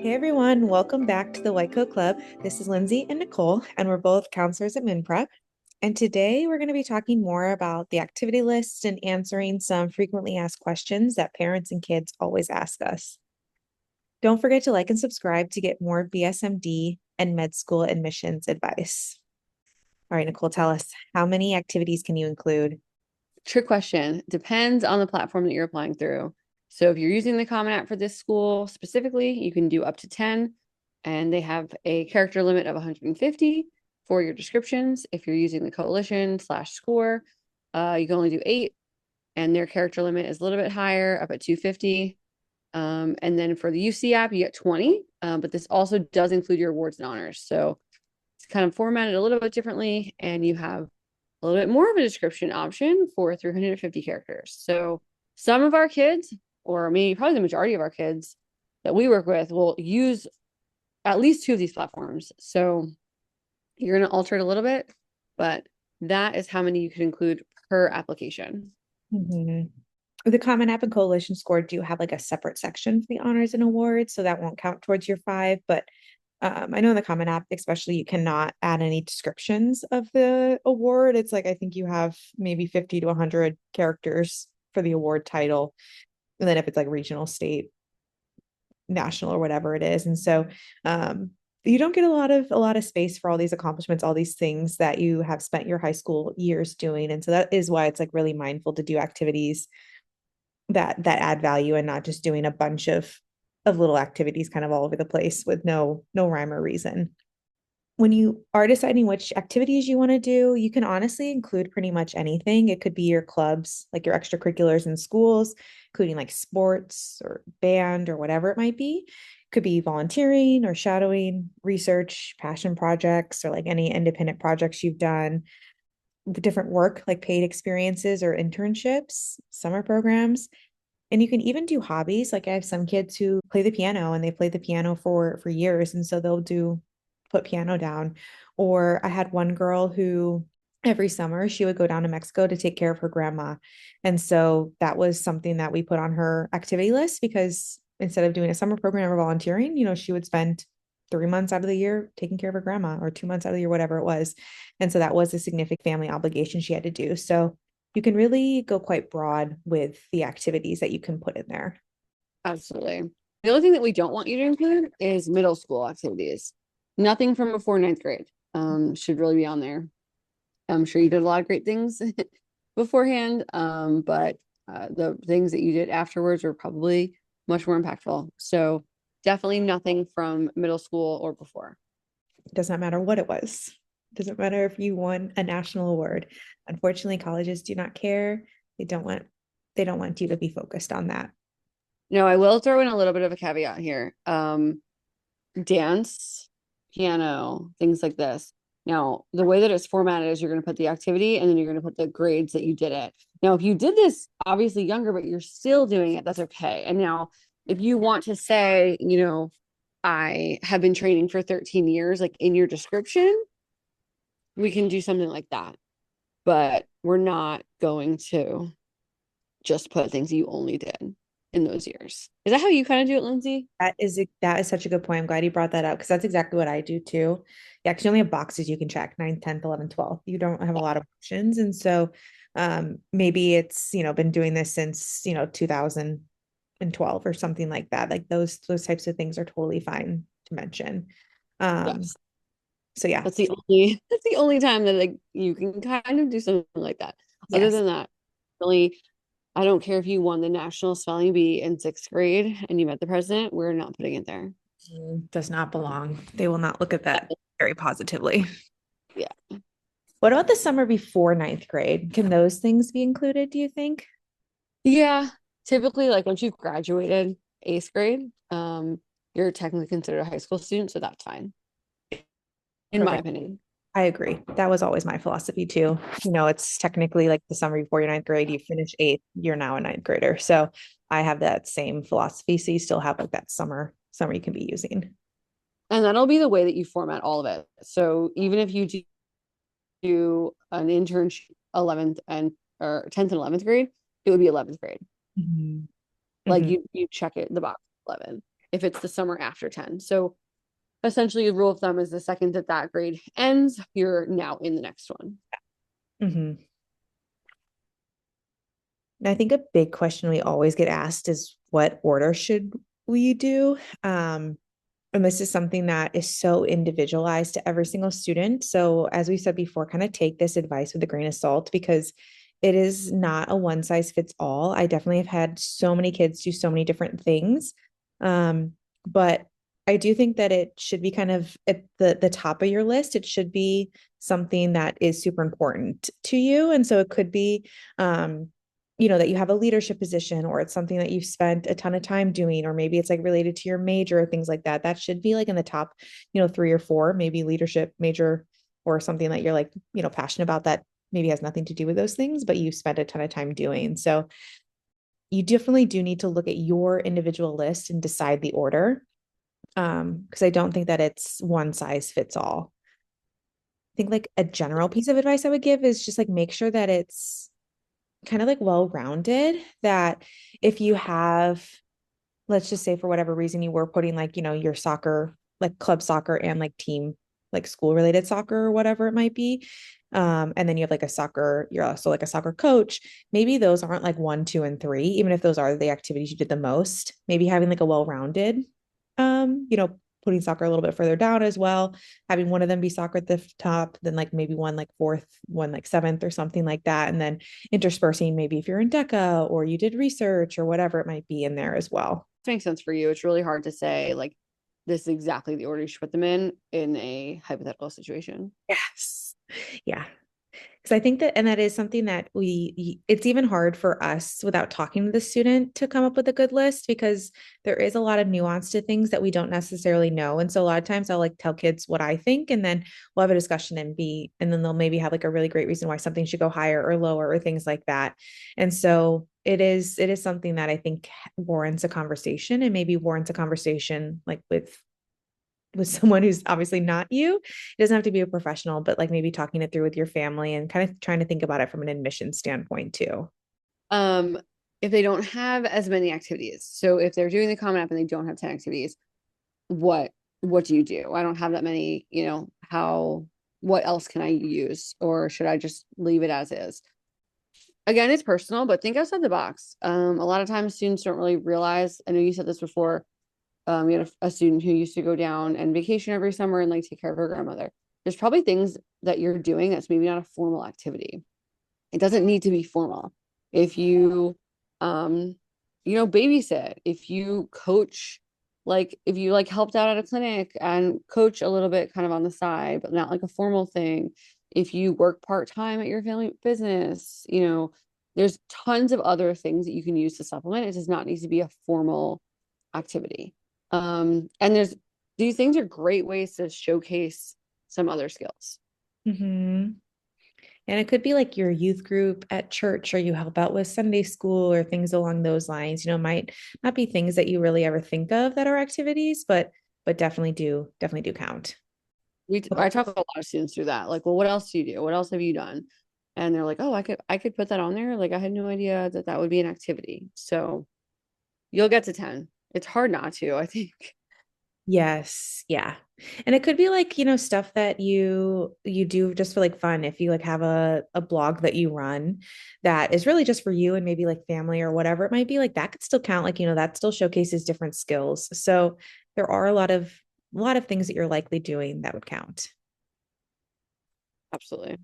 Hey everyone, welcome back to the White Coat Club. This is Lindsay and Nicole, and we're both counselors at MinPrep. And today we're going to be talking more about the activity list and answering some frequently asked questions that parents and kids always ask us. Don't forget to like and subscribe to get more BSMD and med school admissions advice. All right, Nicole, tell us, how many activities can you include? Trick question. Depends on the platform that you're applying through. So if you're using the Common App for this school specifically, you can do up to 10, and they have a character limit of 150 for your descriptions. If you're using the Coalition slash Scoir, you can only do 8, and their character limit is a little bit higher, up at 250. And then for the UC app, you get 20, but this also does include your awards and honors. So it's kind of formatted a little bit differently, and you have a little bit more of a description option for 350 characters. So some of our kids, or maybe probably the majority of our kids that we work with, will use at least 2 of these platforms. So you're going to alter it a little bit, but that is how many you can include per application. Mhm. The Common App and Coalition Score do have like a separate section for the honors and awards, so that won't count towards your 5. But I know in the Common App, especially, you cannot add any descriptions of the award. It's like I think you have maybe 50 to 100 characters for the award title, and then if it's like regional, state, national, or whatever it is, and so you don't get a lot of space for all these accomplishments, all these things that you have spent your high school years doing, and so that is why it's like really mindful to do activities that add value and not just doing a bunch of little activities kind of all over the place with no rhyme or reason. When you are deciding which activities you want to do, you can honestly include pretty much anything. It could be your clubs, like your extracurriculars in schools, including like sports or band or whatever it might be. It could be volunteering or shadowing, research, passion projects, or like any independent projects you've done, different work like paid experiences or internships, summer programs. And you can even do hobbies. Like I have some kids who play the piano and they play the piano for years. And so they'll do put piano down. Or I had one girl who every summer she would go down to Mexico to take care of her grandma. And so that was something that we put on her activity list because instead of doing a summer program or volunteering, she would spend 3 months out of the year taking care of her grandma or 2 months out of the year, whatever it was. And so that was a significant family obligation she had to do. So you can really go quite broad with the activities that you can put in there. Absolutely. The only thing that we don't want you to include is middle school activities. Nothing from before ninth grade should really be on there. I'm sure you did a lot of great things beforehand, but the things that you did afterwards were probably much more impactful. So definitely nothing from middle school or before. It does not matter what it was. It doesn't matter if you won a national award. Unfortunately, colleges do not care. They don't want they don't want you to be focused on that. No, I will throw in a little bit of a caveat here. Dance, piano, things like this. Now, the way that it's formatted is you're going to put the activity and then you're going to put the grades that you did it. Now, if you did this obviously younger, but you're still doing it, that's okay. And now, if you want to say, I have been training for 13 years, like in your description, we can do something like that. But we're not going to just put things you only did in those years. Is that how you kind of do it, Lindsay? That is such a good point. I'm glad you brought that up because that's exactly what I do too. You actually only have boxes you can check: 9th, 10th, 11th, 12th. You don't have a lot of options. And so maybe it's, been doing this since, 2012 or something like that. Like those types of things are totally fine to mention. Um, Yes. so yeah, That's the only time that like you can kind of do something like that. Other yes. than that, really, I don't care if you won the national spelling bee in 6th grade and you met the president, we're not putting it there. Does not belong. They will not look at that very positively. Yeah. What about the summer before 9th grade? Can those things be included, do you think? Yeah. Typically, like once you've graduated 8th grade, you're technically considered a high school student, so that's fine, in my Perfect. opinion. I agree. That was always my philosophy too. It's technically like the summer before your 9th grade. You finish eighth, you're now a ninth grader. So I have that same philosophy. So you still have like that summer you can be using. And that'll be the way that you format all of it. So even if you do an internship 11th and or 10th and 11th grade, it would be 11th grade. Mhm. Like Mhm. you check it the box 11. if it's the summer after 10. So essentially, the rule of thumb is the second that that grade ends, you're now in the next one. Mm-hmm. And I think a big question we always get asked is what order should we do? And this is something that is so individualized to every single student. So, as we said before, kind of take this advice with a grain of salt because it is not a one size fits all. I definitely have had so many kids do so many different things. But I do think that it should be kind of at the top of your list. It should be something that is super important to you. And so it could be that you have a leadership position or it's something that you've spent a ton of time doing, or maybe it's like related to your major or things like that. That should be like in the top, 3 or 4, maybe leadership major or something that you're like, passionate about that maybe has nothing to do with those things, but you spent a ton of time doing. So you definitely do need to look at your individual list and decide the order. Because I don't think that it's one size fits all. I think like a general piece of advice I would give is just like make sure that it's kind of like well-rounded, that if you have, let's just say for whatever reason you were putting like, your soccer, like club soccer and like team, like school related soccer or whatever it might be. And then you have like you're also like a soccer coach. Maybe those aren't like 1, 2, and 3, even if those are the activities you did the most, maybe having like a well-rounded, putting soccer a little bit further down as well, having one of them be soccer at the top, then like maybe one like fourth, one like seventh or something like that. And then interspersing maybe if you're in DECA or you did research or whatever it might be in there as well. This makes sense for you. It's really hard to say like this is exactly the order you should put them in a hypothetical situation. Yes. Yeah. Because I think that, and that is something that it's even hard for us without talking to the student to come up with a good list because there is a lot of nuance to things that we don't necessarily know. And so a lot of times I'll like tell kids what I think, and then we'll have a discussion and then they'll maybe have like a really great reason why something should go higher or lower or things like that. And so it is something that I think warrants a conversation, and maybe warrants a conversation like with someone who's obviously not you. It doesn't have to be a professional, but like maybe talking it through with your family and kind of trying to think about it from an admission standpoint too. Um, if they don't have as many activities, so if they're doing the Common App and they don't have 10 activities, what what do you do? I don't have that many, what else can I use? Or should I just leave it as is? Again, it's personal, but think outside the box. A lot of times students don't really realize, I know you said this before, we had a student who used to go down and vacation every summer and like take care of her grandmother. There's probably things that you're doing that's maybe not a formal activity. It doesn't need to be formal. If you, babysit, if you coach, like if you like helped out at a clinic and coach a little bit kind of on the side, but not like a formal thing. If you work part-time at your family business, there's tons of other things that you can use to supplement. It does not need to be a formal activity. And these things are great ways to showcase some other skills. Mm-hmm. And it could be like your youth group at church, or you help out with Sunday school or things along those lines. Might not be things that you really ever think of that are activities, but definitely do count. I talk a lot of students through that. Like, well, what else do you do? What else have you done? And they're like, oh, I could put that on there. Like, I had no idea that that would be an activity. So you'll get to 10. It's hard not to, I think. Yes, yeah. And it could be like, stuff that you do just for like fun. If you like have a blog that you run that is really just for you and maybe like family or whatever it might be, like that could still count. Like, that still showcases different skills. So there are a lot of things that you're likely doing that would count. Absolutely.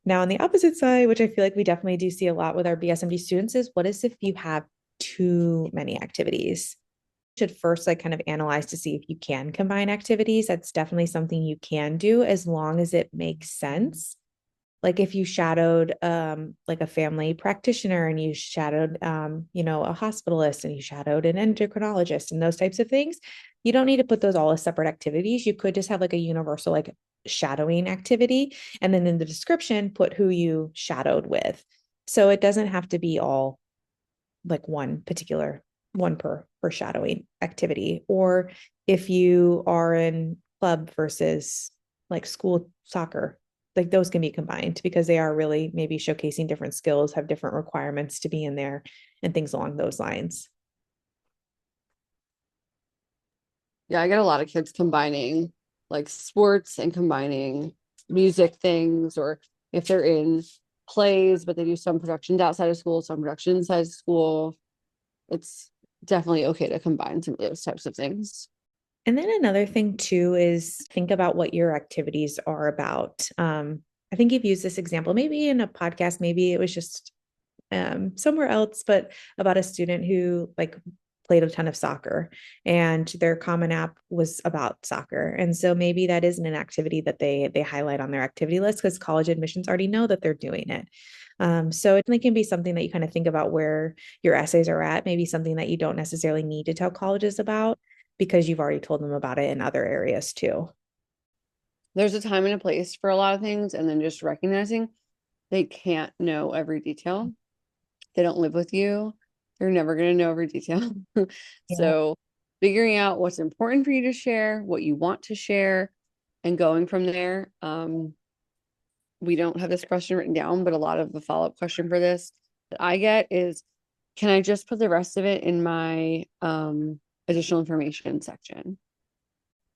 Now, on the opposite side, which I feel like we definitely do see a lot with our BSMD students, is what is if you have too many activities? Should first like kind of analyze to see if you can combine activities. That's definitely something you can do as long as it makes sense. Like if you shadowed like a family practitioner and you shadowed a hospitalist and you shadowed an endocrinologist and those types of things, you don't need to put those all as separate activities. You could just have like a universal like shadowing activity, and then in the description put who you shadowed with. So it doesn't have to be all like one per shadowing activity. Or if you are in club versus like school soccer, like those can be combined because they are really maybe showcasing different skills, have different requirements to be in there and things along those lines. Yeah, I get a lot of kids combining like sports and combining music things, or if they're in plays, but they do some productions outside of school, some productions inside of school. It's definitely okay to combine some of those types of things. And then another thing too is think about what your activities are about. I think you've used this example maybe in a podcast, maybe it was just somewhere else, but about a student who like played a ton of soccer and their common app was about soccer. And so maybe that isn't an activity that they highlight on their activity list because college admissions already know that they're doing it. So it can be something that you kind of think about where your essays are at, maybe something that you don't necessarily need to tell colleges about because you've already told them about it in other areas too. There's a time and a place for a lot of things, and then just recognizing they can't know every detail. They don't live with you. They're never going to know every detail. Yeah. So, figuring out what's important for you to share, what you want to share, and going from there. We don't have this question written down, but a lot of the follow-up question for this that I get is, can I just put the rest of it in my additional information section?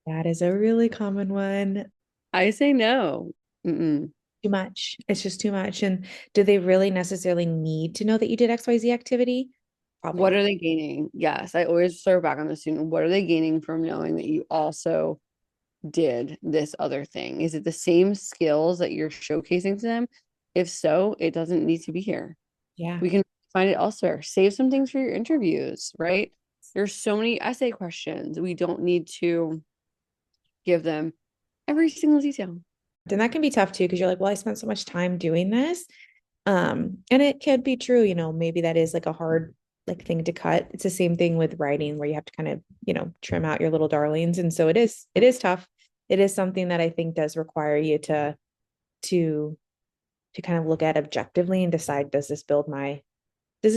That is a really common one. I say no. Mm-mm. Too much. It's just too much. And do they really necessarily need to know that you did XYZ activity? Probably What not. are they gaining? Yes, I always throw back on the student. What are they gaining from knowing that you also did this other thing? Is it the same skills that you're showcasing to them? If so, it doesn't need to be here. Yeah. We can find it elsewhere. Save some things for your interviews, right? There's so many essay questions. We don't need to give them every single detail. And that can be tough too, because you're like, well, I spent so much time doing this. And it can be true, maybe that is like a hard like thing to cut. It's the same thing with writing where you have to kind of, trim out your little darlings. And so it is tough. It is something that I think does require you to to kind of look at objectively and decide, does this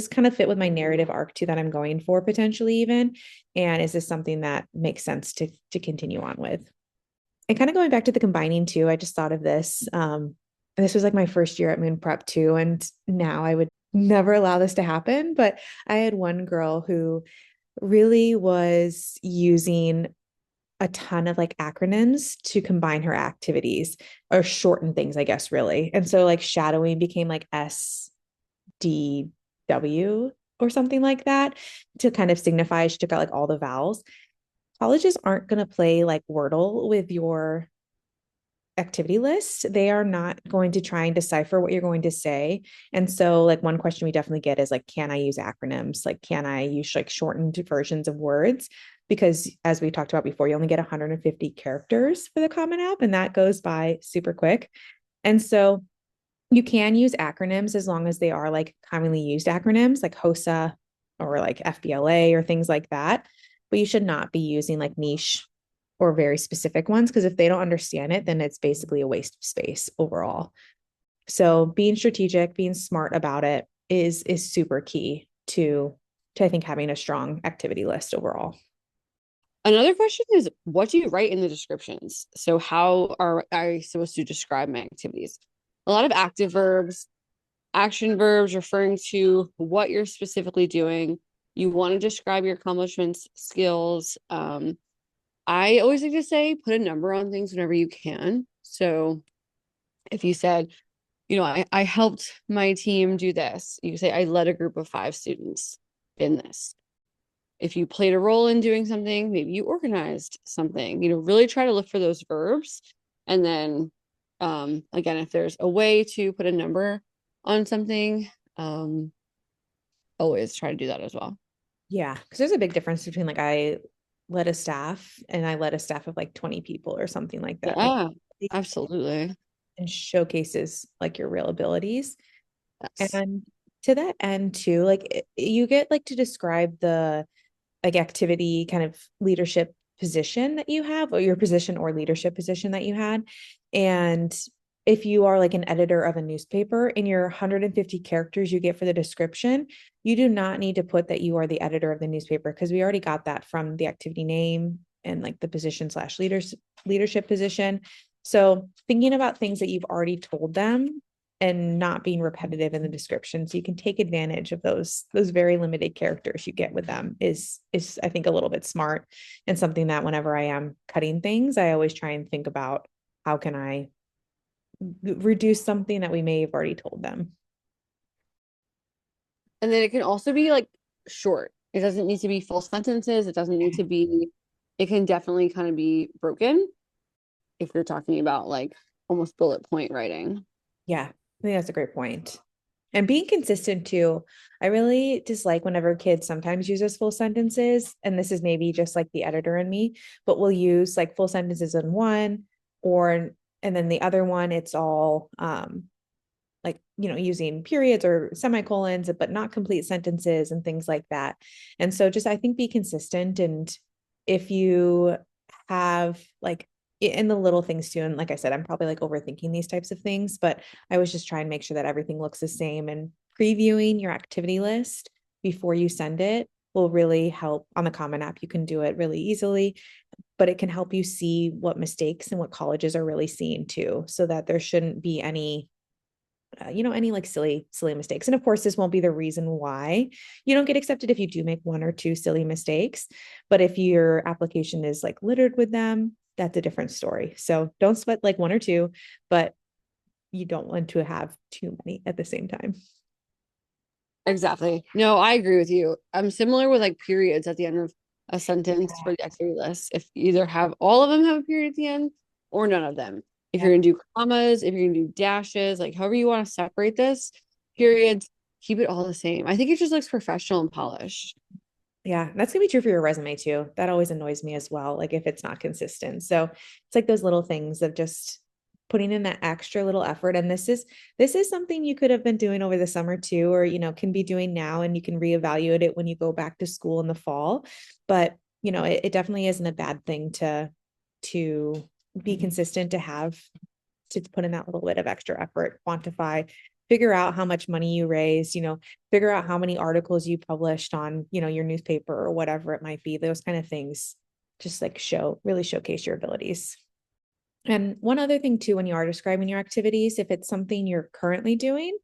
kind of fit with my narrative arc too that I'm going for potentially even? And is this something that makes sense to continue on with? And kind of going back to the combining too, I just thought of this. And this was like my first year at Moon Prep too. And now I would never allow this to happen. But I had one girl who really was using a ton of like acronyms to combine her activities or shorten things, I guess, really. And so like shadowing became like SDW or something like that to kind of signify she took out like all the vowels. Colleges aren't going to play like Wordle with your activity list. They are not going to try and decipher what you're going to say. And so like one question we definitely get is like, can I use acronyms? Like, can I use like shortened versions of words? Because as we talked about before, you only get 150 characters for the Common App, and that goes by super quick. And so you can use acronyms as long as they are like commonly used acronyms like HOSA or like FBLA or things like that. But you should not be using like niche or very specific ones because if they don't understand it, then it's basically a waste of space overall. So being strategic, being smart about it is super key to I think having a strong activity list overall. Another question is, what do you write in the descriptions? So how are I supposed to describe my activities? A lot of active verbs, action verbs referring to what you're specifically doing. You want to describe your accomplishments, skills. I always like to say put a number on things whenever you can. So if you said, I helped my team do this, you say, I led a group of 5 students in this. If you played a role in doing something, maybe you organized something, really try to look for those verbs. And then, again, if there's a way to put a number on something, always try to do that as well. Yeah, because there's a big difference between like I led a staff and I led a staff of like 20 people or something like that. Like Yeah, absolutely. and showcases like your real abilities. Yes. And to that end too, like you get like to describe the like activity kind of leadership position that you have or your position or leadership position that you had. And if you are like an editor of a newspaper in your 150 characters you get for the description, you do not need to put that you are the editor of the newspaper because we already got that from the activity name and like the position slash leadership position. So thinking about things that you've already told them and not being repetitive in the description. So you can take advantage of those very limited characters you get with them is I think a little bit smart, and something that whenever I am cutting things, I always try and think about how can I reduce something that we may have already told them. And then it can also be like short. It doesn't need to be full sentences. It doesn't need to be, it can definitely kind of be broken if you're talking about like almost bullet point writing. Yeah, I think that's a great point. And being consistent too. I really dislike whenever kids sometimes use as full sentences, and this is maybe just like the editor in me, but we'll use like full sentences in one, or and then the other one it's all like using periods or semicolons but not complete sentences and things like that. And so just I think be consistent, and if you have like in the little things too, and like I said, I'm probably like overthinking these types of things, but I always just try and make sure that everything looks the same, and previewing your activity list before you send it will really help. On the Common App you can do it really easily, but it can help you see what mistakes and what colleges are really seeing too, so that there shouldn't be any any like silly mistakes. And of course, this won't be the reason why you don't get accepted if you do make one or two silly mistakes. But if your application is like littered with them, that's a different story. So don't sweat like one or two, but you don't want to have too many at the same time. Exactly. No, I agree with you. I'm similar with like periods at the end of a sentence for the activity list. If you either have all of them have a period at the end or none of them. If Yeah. you're gonna do commas, if you're gonna do dashes, like however you want to separate this, periods, keep it all the same. I think it just looks professional and polished. Yeah, that's gonna be true for your resume too. That always annoys me as well, like if it's not consistent. So it's like those little things of just putting in that extra little effort. And this is something you could have been doing over the summer too, or can be doing now, and you can reevaluate it when you go back to school in the fall. But it definitely isn't a bad thing to be consistent, to put in that little bit of extra effort, quantify, figure out how much money you raised, figure out how many articles you published on, your newspaper or whatever it might be. Those kind of things just like really showcase your abilities. And one other thing too, when you are describing your activities, if it's something you're currently doing,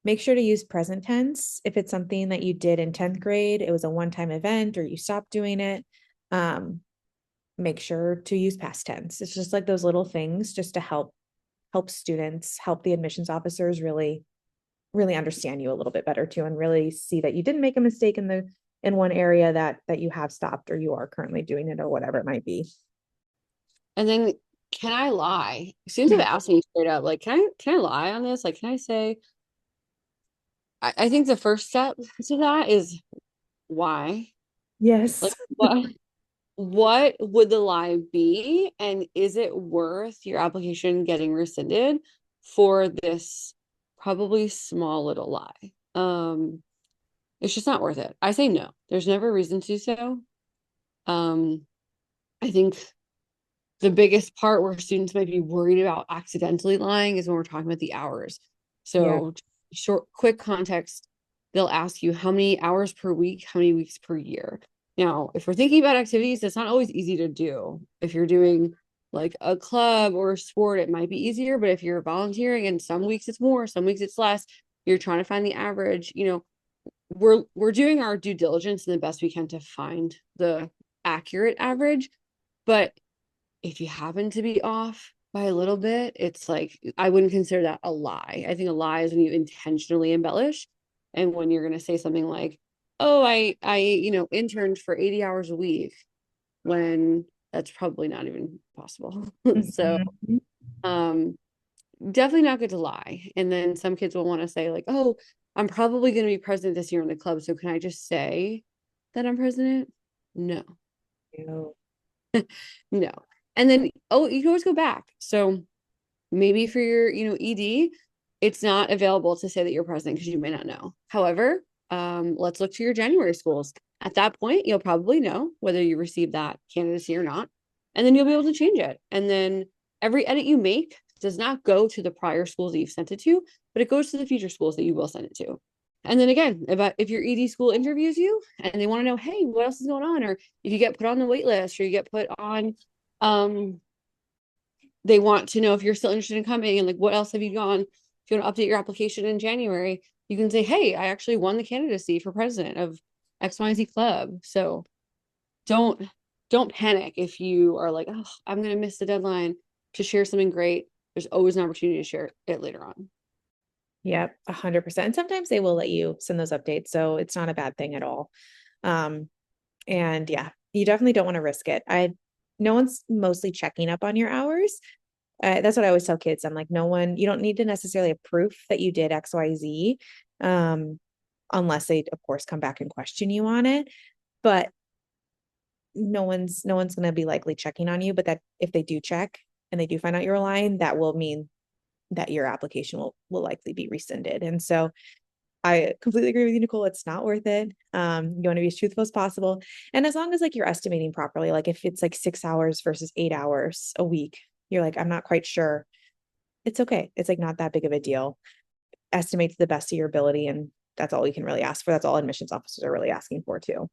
make sure to use present tense. If it's something that you did in 10th grade, it was a one-time event or you stopped doing it, make sure to use past tense. It's just like those little things just to help students, help the admissions officers really understand you a little bit better too, and really see that you didn't make a mistake in one area that you have stopped, or you are currently doing it, or whatever it might be. And then can I lie? Students have asked me straight up, like, can I lie on this? Like, can I say I think the first step to that is why? Like Yes. what would the lie be? And is it worth your application getting rescinded for this probably small little lie? It's just not worth it. I say no. There's never a reason to do so. Um, I think the biggest part where students might be worried about accidentally lying is when we're talking about the hours. Yeah. So, quick context, they'll ask you how many hours per week, how many weeks per year. Now, if we're thinking about activities, it's not always easy to do. If you're doing like a club or a sport, it might be easier. But if you're volunteering and some weeks it's more, some weeks it's less, you're trying to find the average, we're doing our due diligence and the best we can to find the accurate average. But if you happen to be off by a little bit, it's like I wouldn't consider that a lie. I think a lie is when you intentionally embellish, and when you're going to say something like, "Oh, I interned for 80 hours a week," when that's probably not even possible. So, Mhm. um, definitely not good to lie. And then some kids will want to say like, "Oh, I'm probably going to be president this year in the club, so can I just say that I'm president?" No. No. No. And then, oh, you can always go back. So maybe for your, ED, it's not available to say that you're president because you may not know. However, let's look to your January schools. At that point, you'll probably know whether you received that candidacy or not. And then you'll be able to change it. And then every edit you make does not go to the prior schools that you've sent it to, but it goes to the future schools that you will send it to. And then again, if your ED school interviews you and they want to know, hey, what else is going on? Or if you get put on the wait list or you get put on, they want to know if you're still interested in coming and like, what else have you gone? If you want to update your application in January, you can say, hey, I actually won the candidacy for president of XYZ club. So don't don't panic if you are like, oh, I'm gonna miss the deadline to share something great. There's always an opportunity to share it later on. Yep, 100%. And sometimes they will let you send those updates, so it's not a bad thing at all. Um, and yeah, you definitely don't want to risk it. No one's mostly checking up on your hours. That's what I always tell kids. I'm like, no one, you don't need to necessarily have proof that you did XYZ, unless they, of course, come back and question you on it. But no one's going to be likely checking on you. But that if they do check and they do find out you're lying, that will mean that your application will likely be rescinded. And so I completely agree with you, Nicole. It's not worth it. You want to be as truthful as possible. And as long as like you're estimating properly, like if it's like 6 hours versus 8 hours a week, you're like, I'm not quite sure. It's okay. It's like not that big of a deal. Estimate to the best of your ability. And that's all we can really ask for. That's all admissions officers are really asking for too.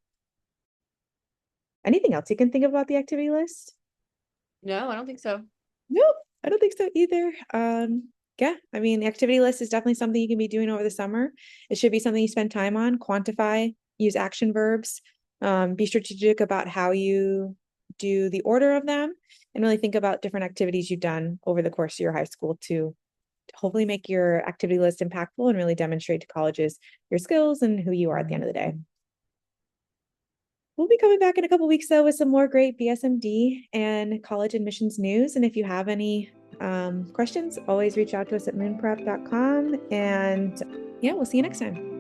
Anything else you can think of about the activity list? No, I don't think so. Nope, I don't think so either. Yeah, I mean, the activity list is definitely something you can be doing over the summer. It should be something you spend time on, quantify, use action verbs, be strategic about how you do the order of them, and really think about different activities you've done over the course of your high school to hopefully make your activity list impactful and really demonstrate to colleges your skills and who you are at the end of the day. We'll be coming back in a couple weeks though with some more great BSMD and college admissions news. And if you have any questions, always reach out to us at moonprep.com. And yeah, we'll see you next time.